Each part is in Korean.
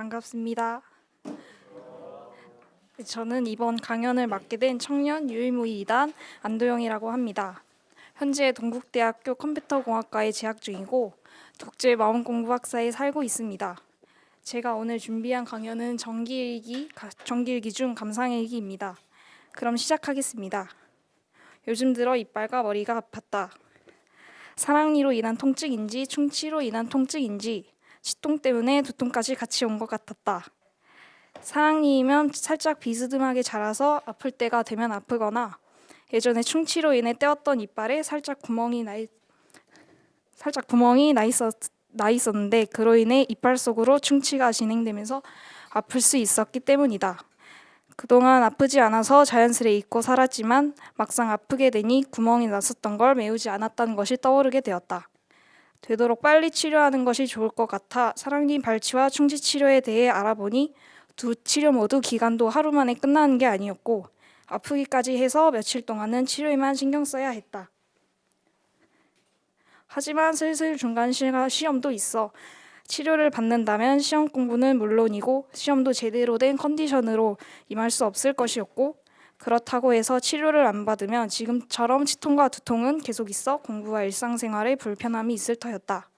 반갑습니다. 저는 이번 강연을 맡게 된 청년 유일무이 2단 안도영이라고 합니다. 현재 동국대학교 컴퓨터공학과에 재학 중이고 독재 마음공부학사에 살고 있습니다. 제가 오늘 준비한 강연은 정기일기 중 감상일기입니다. 그럼 시작하겠습니다. 요즘 들어 이빨과 머리가 아팠다. 사랑니로 인한 통증인지 충치로 인한 통증인지 치통 때문에 두통까지 같이 온 것 같았다. 사랑니이면 살짝 비스듬하게 자라서 아플 때가 되면 아프거나 예전에 충치로 인해 떼었던 이빨에 살짝 구멍이 나 있었는데 그로 인해 이빨 속으로 충치가 진행되면서 아플 수 있었기 때문이다. 그동안 아프지 않아서 자연스레 잊고 살았지만 막상 아프게 되니 구멍이 났었던 걸 메우지 않았다는 것이 떠오르게 되었다. 되도록 빨리 치료하는 것이 좋을 것 같아 사랑니 발치와 충치 치료에 대해 알아보니 두 치료 모두 기간도 하루 만에 끝나는 게 아니었고 아프기까지 해서 며칠 동안은 치료에만 신경 써야 했다. 하지만 슬슬 중간 시험도 있어 치료를 받는다면 시험 공부는 물론이고 시험도 제대로 된 컨디션으로 임할 수 없을 것이었고 그렇다고 해서 치료를 안 받으면 지금처럼 치통과 두통은 계속 있어 공부와 일상생활에 불편함이 있을 터였다.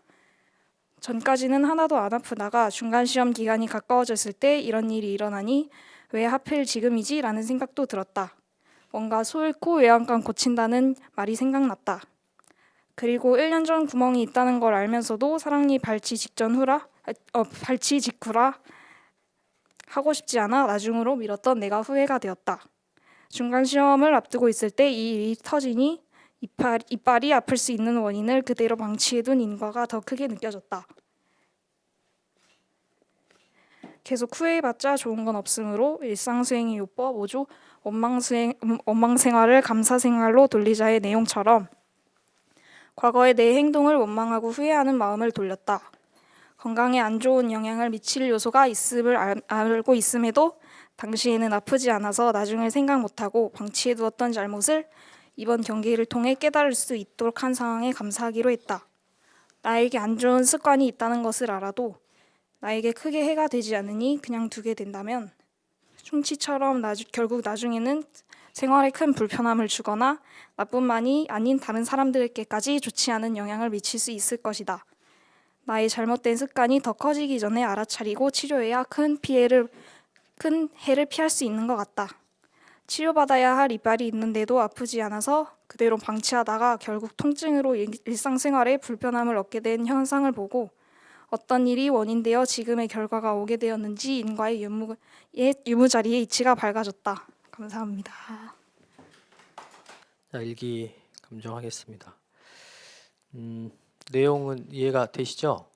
전까지는 하나도 안 아프다가 중간 시험 기간이 가까워졌을 때 이런 일이 일어나니 왜 하필 지금이지? 라는 생각도 들었다. 뭔가 소 잃고 외양간 고친다는 말이 생각났다. 그리고 1년 전 구멍이 있다는 걸 알면서도 사랑니 발치 직후라 하고 싶지 않아 나중으로 미뤘던 내가 후회가 되었다. 중간 시험을 앞두고 있을 때 이 일이 터지니 이빨이 아플 수 있는 원인을 그대로 방치해둔 인과가 더 크게 느껴졌다. 계속 후회해봤자 좋은 건 없으므로 일상수행의 요법 5조 원망생활을 감사생활로 돌리자의 내용처럼 과거의 내 행동을 원망하고 후회하는 마음을 돌렸다. 건강에 안 좋은 영향을 미칠 요소가 있음을 알고 있음에도 당시에는 아프지 않아서 나중을 생각 못하고 방치해두었던 잘못을 이번 경기를 통해 깨달을 수 있도록 한 상황에 감사하기로 했다. 나에게 안 좋은 습관이 있다는 것을 알아도 나에게 크게 해가 되지 않으니 그냥 두게 된다면 충치처럼 결국 나중에는 생활에 큰 불편함을 주거나 나뿐만이 아닌 다른 사람들에게까지 좋지 않은 영향을 미칠 수 있을 것이다. 나의 잘못된 습관이 더 커지기 전에 알아차리고 치료해야 큰 해를 피할 수 있는 것 같다. 치료받아야 할 이빨이 있는데도 아프지 않아서 그대로 방치하다가 결국 통증으로 일상생활에 불편함을 얻게 된 현상을 보고 어떤 일이 원인되어 지금의 결과가 오게 되었는지 인과의 유무자리의 이치가 밝아졌다. 감사합니다. 자, 일기 감정하겠습니다. 내용은 이해가 되시죠?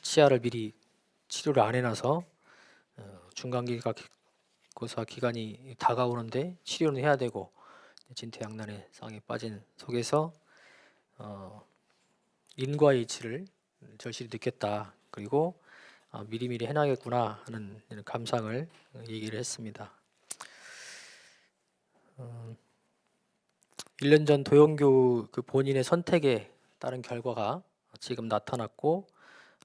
치아를 미리 치료를 안 해놔서 중간기고사 기간이 다가오는데 치료는 해야 되고 진퇴양난의 상에 빠진 속에서 인과의 이치를 절실히 느꼈다. 그리고 미리미리 해놔야겠구나 하는 감상을 얘기를 했습니다. 1년 전 도영교 그 본인의 선택에 따른 결과가 지금 나타났고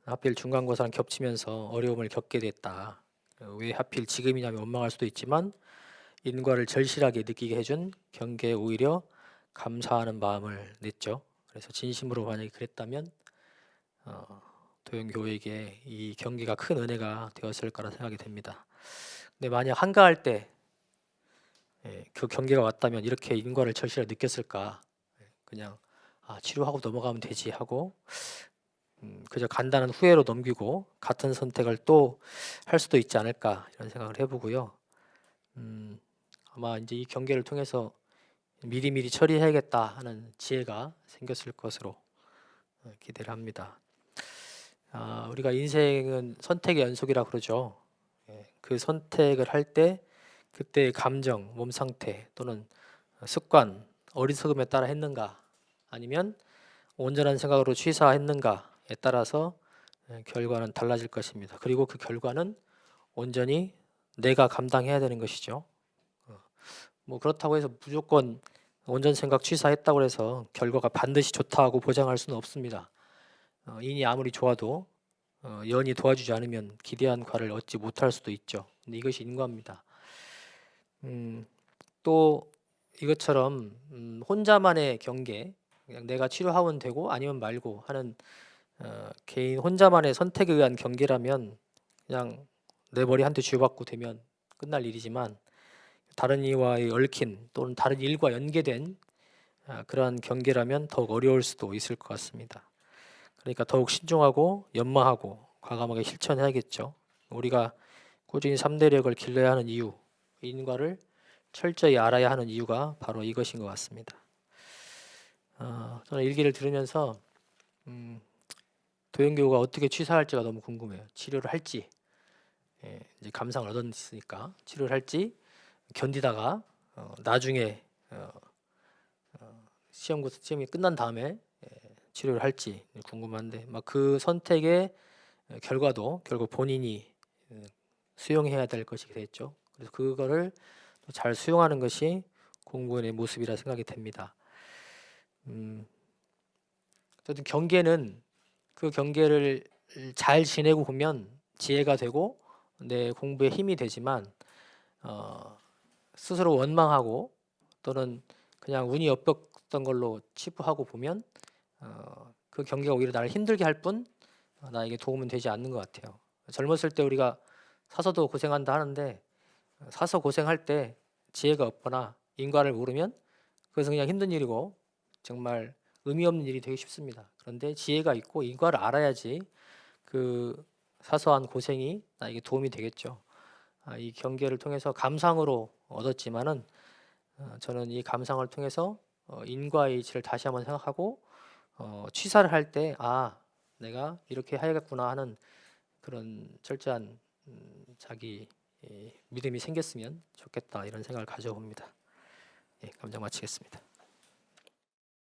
하필 중간고사랑 겹치면서 어려움을 겪게 됐다. 왜 하필 지금이냐면 원망할 수도 있지만 인과를 절실하게 느끼게 해준 경계에 오히려 감사하는 마음을 냈죠. 그래서 진심으로 만약에 그랬다면 도영교에게 이 경기가 큰 은혜가 되었을 거라 생각이 됩니다. 근데 만약 한가할 때 그 경계가 왔다면 이렇게 인과를 절실하게 느꼈을까? 그냥 치료하고 넘어가면 되지 하고 그저 간단한 후회로 넘기고 같은 선택을 또 할 수도 있지 않을까 이런 생각을 해보고요. 아마 이제 이 경계를 통해서 미리미리 처리해야겠다 하는 지혜가 생겼을 것으로 기대를 합니다. 우리가 인생은 선택의 연속이라 그러죠. 그 선택을 할 때 그때의 감정, 몸 상태 또는 습관, 어리석음에 따라 했는가 아니면 온전한 생각으로 취사했는가에 따라서 결과는 달라질 것입니다. 그리고 그 결과는 온전히 내가 감당해야 되는 것이죠. 뭐 그렇다고 해서 무조건 온전 생각 취사했다고 해서 결과가 반드시 좋다고 보장할 수는 없습니다. 인이 아무리 좋아도 연이 도와주지 않으면 기대한 과를 얻지 못할 수도 있죠. 근데 이것이 인과입니다. 또 이것처럼 혼자만의 경계, 그냥 내가 치료하면 되고 아니면 말고 하는 개인 혼자만의 선택에 의한 경계라면 그냥 내 머리 한 대 쥐어박고 되면 끝날 일이지만, 다른 이와의 얽힌 또는 다른 일과 연계된 그러한 경계라면 더욱 어려울 수도 있을 것 같습니다. 그러니까 더욱 신중하고 연마하고 과감하게 실천해야겠죠. 우리가 꾸준히 3대력을 길러야 하는 이유, 인과를 철저히 알아야 하는 이유가 바로 이것인 것 같습니다. 저는 일기를 들으면서 도연교우가 어떻게 취사할지가 너무 궁금해요. 치료를 할지, 이제 감상을 얻었으니까 치료를 할지, 견디다가 나중에 시험이 끝난 다음에 치료를 할지 궁금한데, 막 그 선택의 결과도 결국 본인이 수용해야 될 것이 되겠죠. 그래서 그거를 잘 수용하는 것이 공무원의 모습이라 생각이 됩니다. 어쨌든 경계는, 그 경계를 잘 지내고 보면 지혜가 되고 내 공부에 힘이 되지만, 스스로 원망하고 또는 그냥 운이 엿봤던 걸로 치부하고 보면 그 경계가 오히려 나를 힘들게 할 뿐 나에게 도움은 되지 않는 것 같아요. 젊었을 때 우리가 사서도 고생한다 하는데, 사서 고생할 때 지혜가 없거나 인과를 모르면 그것은 그냥 힘든 일이고 정말 의미 없는 일이 되기 쉽습니다. 그런데 지혜가 있고 인과를 알아야지 그 사소한 고생이 나에게 도움이 되겠죠. 이 경계를 통해서 감상으로 얻었지만은, 저는 이 감상을 통해서 인과의 이치를 다시 한번 생각하고 취사를 할 때 내가 이렇게 해야겠구나 하는 그런 철저한 자기 믿음이 생겼으면 좋겠다, 이런 생각을 가져봅니다. 감정 마치겠습니다.